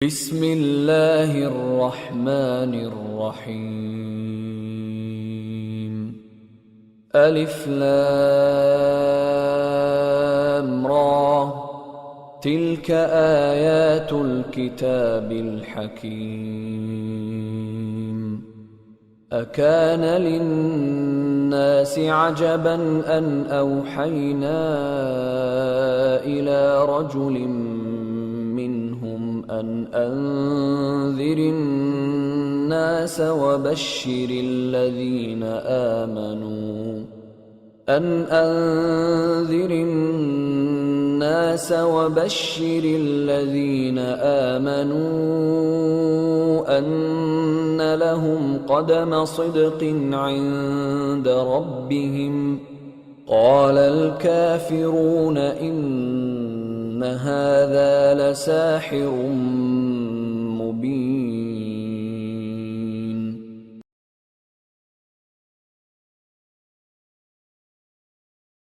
بسم الله الرحمن الرحيم ألف لام را تلك آيات الكتاب الحكيم أكان للناس عجبا أن أوحينا إلى رجل منهم أن أنذر الناس وبشر الذين آمنوا أن لهم قدم صدق عند ربهم. قال الكافرون إن هذا لساحر